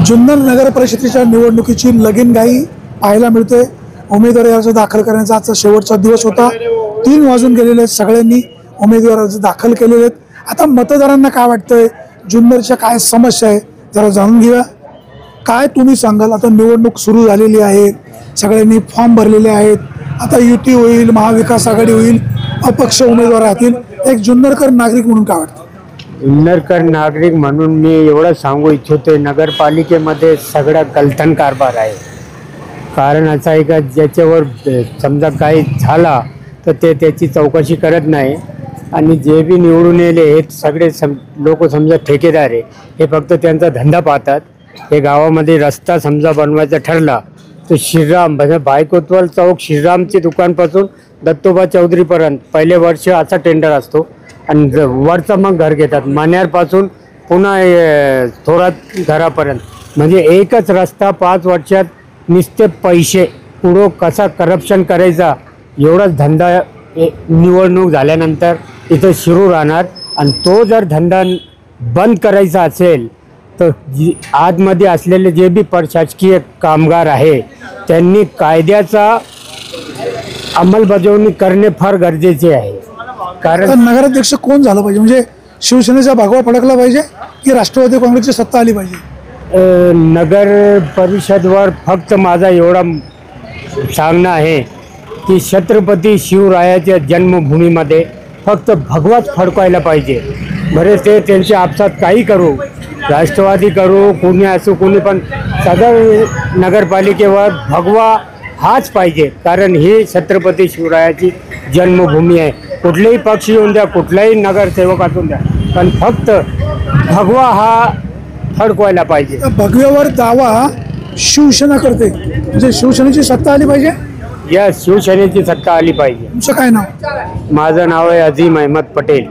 जुन्नर नगर परिषदेच्या निवडणुकीची लगीनघाई पाहायला मिळते। उमेदवारी अर्ज दाखल करण्याचा आजचा शेवटचा दिवस होता। 3 वाजून गेलेले सगळ्यांनी उमेदवारी अर्ज दाखल केलेले आहेत। आता मतदारांना काय वाटतंय, जुन्नरच्या काय समस्या आहे जरा जाणून घेऊया। काय तुम्ही सांगाल? आता निवडणूक सुरू झालेली आहे, सगळ्यांनी फॉर्म भरलेले आहेत। आता युती होईल, महाविकास आघाडी होईल, अपक्ष उमेदवार राहतील। एक जुन्नरकर नागरिक म्हणून काय वाटतं? जुन्नरकर नागरिक म्हणून मी एवढं सांगू इच्छितो, नगरपालिकेमध्ये सगळा गलथन कारभार आहे। कारण असं आहे का, ज्याच्यावर समजा काही झाला तर त्याची चौकशी करत नाही आणि जे बी निवडून येले हे सगळे लोक समजा ठेकेदार आहे, हे फक्त त्यांचा धंदा पाहतात। हे गावामध्ये रस्ता समजा बनवायचा ठरला तर श्रीराम म्हणजे बायकोत्वल चौक श्रीरामची दुकानपासून दत्तोबा चौधरीपर्यंत पहिले वर्ष असा टेंडर असतो आणि वरचं मग घर घेतात, मान्यारपासून पुन्हा थोरात घरापर्यंत। म्हणजे एकच रस्ता 5 वर्षात नुसते पैसे पुढं कसा करप्शन करायचा एवढाच धंदा निवडणूक झाल्यानंतर इथं सुरू राहणार। आणि तो जर धंदा बंद करायचा असेल तर आतमध्ये असलेले जे बी प्रशासकीय कामगार आहे त्यांनी कायद्याचा अंमलबजावणी करणे फार गरजेचे आहे। कारण नगराध्यक्ष कोण झालं पाहिजे? म्हणजे शिवसेनेचा भगवा फडकला पाहिजे की राष्ट्रवादी काँग्रेसची सत्ता आली पाहिजे? नगर परिषदवर फक्त माझा एवढा सांगणं आहे की छत्रपती शिवरायाच्या जन्मभूमीमध्ये फक्त भगवाच फडकायला पाहिजे। बरेच ते त्यांचे आपसात काही करू, राष्ट्रवादी करू, कोणी असो कोणी, पण सदर नगरपालिकेवर भगवा हाच पाहिजे। कारण ही छत्रपती शिवरायाची जन्मभूमी आहे। कुठलेही पक्ष येऊन द्या, कुठलाही नगरसेवक असून द्या, पण फक्त भगवा हा फडकवायला पाहिजे। भगव्यावर दावा शिवसेना करते, म्हणजे शिवसेनेची सत्ता आली पाहिजे। या शिवसेनेची सत्ता आली पाहिजे। तुमचं काय नाव? माझं नाव आहे अजीम अहमद पटेल।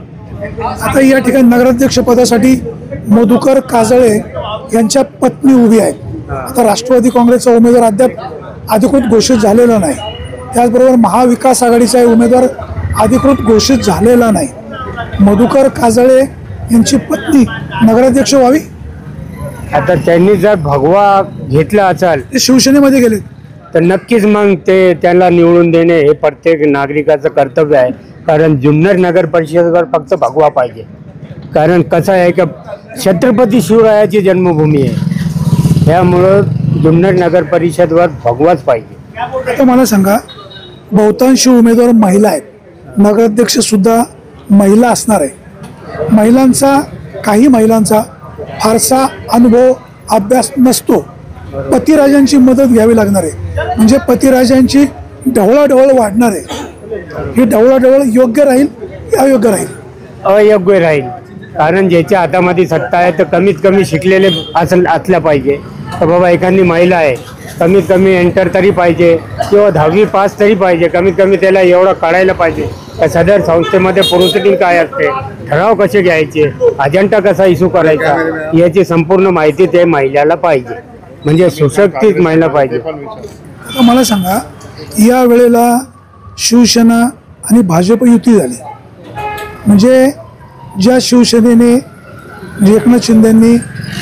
आता या ठिकाणी नगराध्यक्ष पदासाठी मधुकर काजळे यांच्या पत्नी उभी आहेत। आता राष्ट्रवादी काँग्रेसचा उमेदवार अद्याप अधिकृत घोषित झालेला नाही, त्याचबरोबर महाविकास आघाडीचा उमेदवार अधिकृत घोषित झालेला नाही। मधुकर काजळे यांची पत्नी नगराध्यक्ष व्हावी? आता त्यांनी जर भगवा घेतला असेल, ते शिवसेनेमध्ये गेले तर नक्कीच मग त्यांना निवडून देणे हे प्रत्येक नागरिकाचं कर्तव्य आहे। कारण जुन्नर नगर परिषदेवर फक्त भगवा पाहिजे। कारण कसं आहे की छत्रपती शिवरायाची जन्मभूमी आहे, त्यामुळं जुन्नर नगर परिषदवर भगवाच पाहिजे। आता मला सांगा, बहुतांश उमेदवार महिला आहेत, नगराध्यक्ष सुद्धा महिला असणार आहे। काही महिलांचा फारसा अनुभव अभ्यास नसतो। पतिराजांची मदत घ्यावी लागणार आहे, म्हणजे पतिराजांची ढवळाढवळ वाढणार आहे। ही ढवळाढवळ योग्य राहील की अयोग्य राहील? अयोग्य राहील। कारण ज्याच्या हातामध्ये सत्ता आहे तर कमीत कमी शिकलेले असल्या पाहिजे। तर बाबा एखादी महिला आहे, कमीत कमी एंटर तरी पाहिजे किंवा 10वी पास तरी पाहिजे, कमीत कमी त्याला एवढं कळायला पाहिजे का सदर संस्थेमध्ये प्रोसिडिंग काय असते, ठराव कसे घ्यायचे, अजेंडा कसा इश्यू करायचा, याची संपूर्ण माहिती ते महिलाला पाहिजे। म्हणजे सुशिक्षित महिला पाहिजे। आता मला सांगा, या वेळेला शिवसेना आणि भाजप युती झाली, म्हणजे ज्या शिवसेनेने एकनाथ शिंदेंनी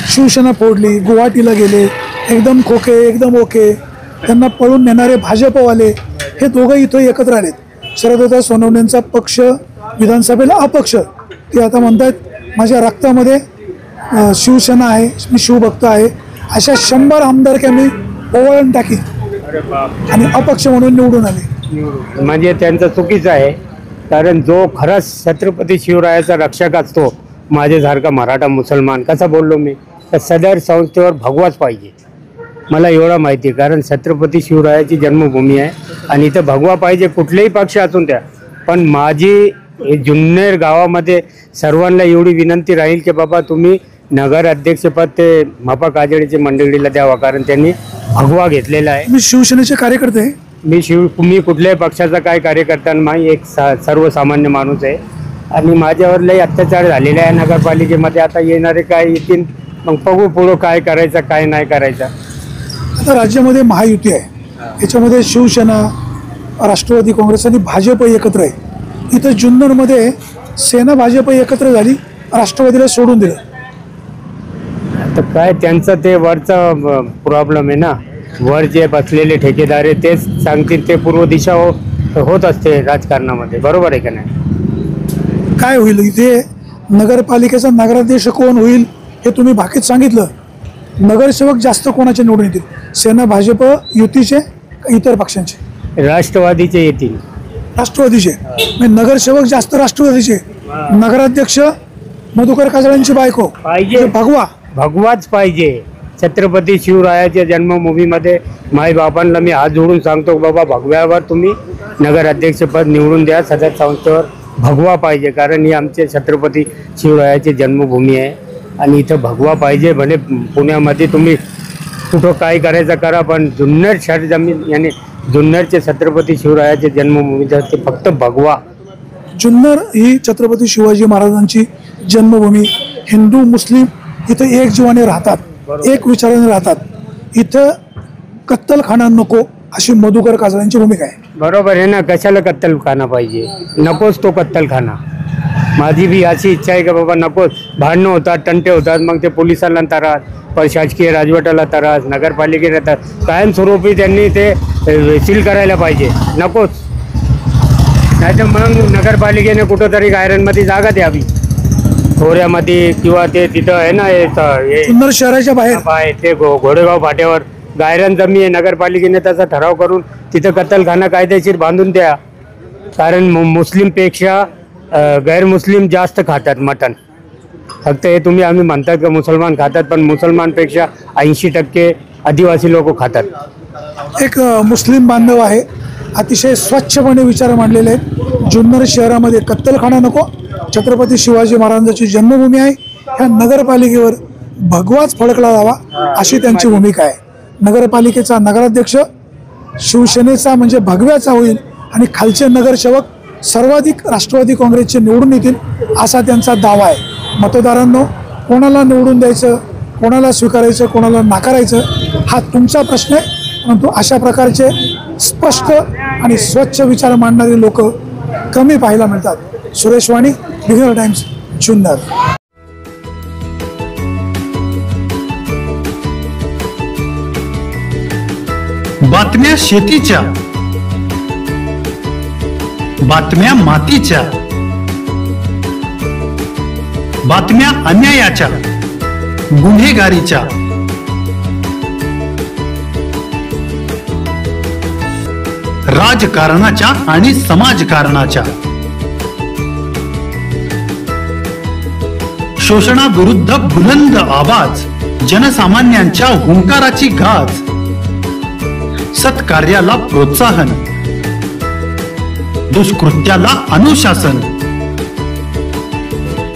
शिवसेना फोडली, गुवाहाटीला गेले, एकदम खोके एकदम ओके, त्यांना पळून नेणारे भाजपवाले हे दोघं इथं एकत्र आलेत। शरदत्ता सोनवणेंचा पक्ष विधानसभेला अपक्ष, ते आता म्हणतात माझ्या रक्तामध्ये शिवसेना आहे, मी शिवभक्त आहे, अशा 100 आमदार मी ओवाळून टाकी आणि अपक्ष म्हणून निवडून आले। म्हणजे त्यांचं चुकीचं आहे। कारण जो खरंच छत्रपती शिवरायाचा रक्षक असतो, माझ्यासारखा मराठा मुसलमान कसा बोललो मी, तर सदर संस्थेवर भगवाच पाहिजे। मला एवढं माहिती आहे, कारण छत्रपती शिवरायाची जन्मभूमी आहे आणि इथं भगवा पाहिजे, कुठलेही पक्ष असून द्या। पण माझी जुन्नर गावामध्ये सर्वांना एवढी विनंती राहील की बाबा तुम्ही नगर अध्यक्षपद ते मापा काजळीच्या मंडळीला द्यावा, कारण त्यांनी भगवा घेतलेला आहे। मी शिवसेनेचे कार्यकर्ते, मी कुठल्याही पक्षाचा काय कार्यकर्ता नाही, एक सर्वसामान्य माणूस आहे आणि माझ्यावर लई अत्याचार झालेला आहे नगरपालिकेमध्ये। आता येणारे काय येतील मग बघू पुढं काय करायचं काय नाही करायचं। आता राज्यामध्ये महायुती आहे, याच्यामध्ये शिवसेना, राष्ट्रवादी काँग्रेस आणि भाजप एकत्र आहे। इथं जुन्नरमध्ये सेना भाजप एकत्र झाली, राष्ट्रवादीला सोडून दिलं। तर काय त्यांचं ते वरचं प्रॉब्लेम आहे ना, वर जे बसलेले ठेकेदार आहे तेच सांगतील, ते पूर्व दिशा होत असते राजकारणामध्ये, बरोबर आहे का नाही? काय होईल इथे? नगरपालिकेचा नगराध्यक्ष कोण होईल हे तुम्ही बाकीत सांगितलं. नगरसेवक जास्त कोणाचे निवडून येतील? सेना भाजप युतीचे का इतर पक्षांचे? राष्ट्रवादीचे येतील. राष्ट्रवादीचे. म्हणजे नगरसेवक जास्त राष्ट्रवादीचे. नगराध्यक्ष मधुकर काजळांची बायको पाहिजे, भगवाच पाहिजे. छत्रपती शिवरायाच्या जन्मभूमीमध्ये माईबापांना मी हात जोडून सांगतो, बाबा भगव्यावर तुम्ही नगराध्यक्षपद निवडून द्या. सदर संस्थेवर भगवा पाहिजे, कारण ही आमचे छत्रपती शिवरायाची जन्मभूमी आहे आणि इथं भगवा पाहिजे. भले पुण्यामध्ये तुम्ही कुठं काय करायचं करा, पण जुन्नर शहर जमीन याने जुन्नरचे छत्रपती शिवरायाचे जन्मभूमीचं ते फक्त भगवा. जुन्नर ही छत्रपती शिवाजी महाराजांची जन्मभूमी. हिंदू मुस्लिम इथं एक जीवाने राहतात, एक विचाराने राहतात. इथं कत्तलखाना नको अशी मधुकर काजळांची भूमिका आहे. बरोबर आहे ना, कशाला कत्तलखाना पाहिजे? नकोच तो कत्तलखाना. माझी बी अशी इच्छा आहे की बाबा नकोच. भांडणं होतात, तंटे होतात, मग ते पोलिसांना त्रास, प्रशासकीय राजवटाला त्रास, नगरपालिकेला त्रास. कायमस्वरूपी त्यांनी ते सील करायला पाहिजे, नकोच. नाही तर मग नगरपालिकेने कुठंतरी गायरांमध्ये जागा द्यावी, खोऱ्यामध्ये, किंवा ते तिथं आहे ना जुन्नर शहराच्या बाहेर ते घोडेगाव फाट्यावर गायरान जमीन आहे. नगरपालिकेने त्याचा ठराव करून तिथं कत्तलखाना कायदेशीर बांधून द्या. कारण मुस्लिमपेक्षा गैरमुस्लिम जास्त खातात मटण. फक्त हे तुम्ही आम्ही म्हणतात की मुसलमान खातात, पण मुसलमानपेक्षा 80% आदिवासी लोक खातात. एक मुस्लिम बांधव आहे, अतिशय स्वच्छपणे विचार मांडलेले आहेत. जुन्नर शहरामध्ये कत्तलखाना नको, छत्रपती शिवाजी महाराजांची जन्मभूमी आहे, ह्या नगरपालिकेवर भगवाच फडकला जावा अशी त्यांची भूमिका आहे. नगरपालिकेचा नगराध्यक्ष शिवसेनेचा म्हणजे भगव्याचा होईल आणि खालचे नगरसेवक सर्वाधिक राष्ट्रवादी काँग्रेसचे निवडून येतील असा त्यांचा दावा आहे. मतदारांनो, कोणाला निवडून द्यायचं, कोणाला स्वीकारायचं, कोणाला नाकारायचं हा तुमचा प्रश्न आहे. परंतु अशा प्रकारचे स्पष्ट आणि स्वच्छ विचार मांडणारी लोक कमी पाहायला मिळतात. सुरेश वाणी, बिगर टाइम्स, जुन्नर. बातम्या शेतीच्या, बातम्या मातीच्या, बातम्या अन्यायाच्या, गुन्हेगारीच्या, राजकारणाच्या आणि समाजकारणाच्या, शोषणाविरुद्ध बुलंद आवाज, जनसामान्यांच्या हुंकाराची गाज, सत्कार्याला प्रोत्साहन, दुष्कृत्याला अनुशासन,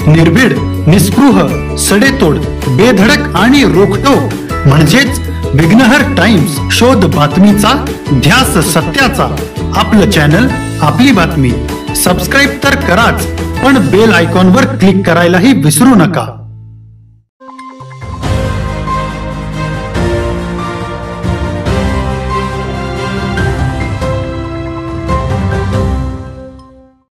निर्भीड, निस्पृह, सडेतोड, बेधडक आणि रोखटोक म्हणजेच विघ्नहर टाइम्स. शोध बातमीचा, ध्यास सत्याचा. आपलं चॅनल, आपली बातमी. सबस्क्राईब तर कराच, पण बेल आयकॉनवर क्लिक करायलाही विसरू नका.